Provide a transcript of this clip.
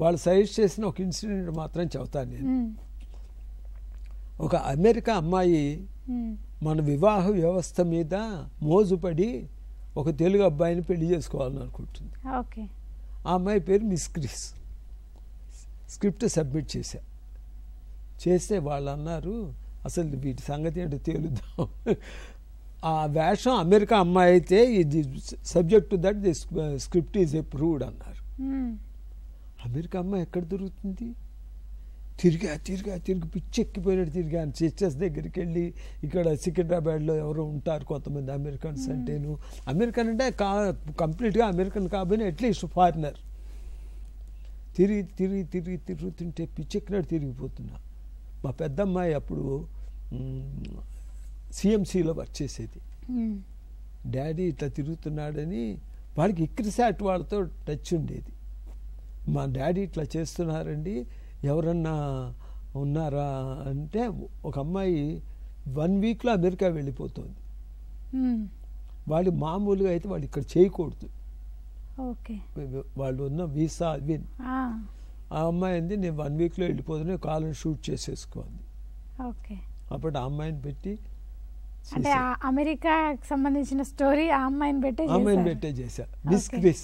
వాళ్ళు సజెస్ట్ చేసిన ఒక ఇన్సిడెంట్ మాత్రం చెబుతాను నేను. ఒక అమెరికా అమ్మాయి మన వివాహ వ్యవస్థ మీద మోజుపడి ఒక తెలుగు అబ్బాయిని పెళ్లి చేసుకోవాలని అనుకుంటుంది. ఆ అమ్మాయి పేరు మిస్ క్రిస్. స్క్రిప్ట్ సబ్మిట్ చేస్తే వాళ్ళు అన్నారు, అసలు వీటి సంగతి ఏంటో తేలుద్దాం. ఆ వేషం అమెరికా అమ్మాయి అయితే ఇది subject to that the script is approved అన్నారు. అమెరికా అమ్మాయి ఎక్కడ దొరుకుతుంది? తిరిగి పిచ్చెక్కిపోయినట్టు తిరిగాను. సిస్టర్స్ దగ్గరికి వెళ్ళి, ఇక్కడ సికింద్రాబాద్లో ఎవరో ఉంటారు కొంతమంది అమెరికన్స్, అంటేను అమెరికన్ అంటే కంప్లీట్గా అమెరికన్ కాబట్టి అట్లీస్ట్ ఫారినర్. తిరుగుతుంటే పిచ్చెక్కినట్టు తిరిగిపోతున్నా. మా పెద్దమ్మాయి అప్పుడు సిఎంసిలో వర్క్ చేసేది. డాడీ ఇట్లా తిరుగుతున్నాడని వాడికి ఇక్రిసాట్ వాళ్ళతో టచ్ ఉండేది. మా డాడీ ఇట్లా చేస్తున్నారండి, ఎవరన్నా ఉన్నారా అంటే, ఒక అమ్మాయి 1 వీక్లో అమెరికా వెళ్ళిపోతుంది. వాళ్ళు మామూలుగా అయితే వాళ్ళు ఇక్కడ చేయకూడదు, వాళ్ళు ఉన్న వీసా అవి. ఆ అమ్మాయి అంది, నేను 1 వీక్లో వెళ్ళిపోతున్నా, కాలం షూట్ చేసేసుకోండి. అప్పుడు ఆ అమ్మాయిని పెట్టి, అంటే అమెరికాకి సంబంధించిన స్టోరీ ఆ అమ్మాయిని పెట్టే చేశా. Miss Chris.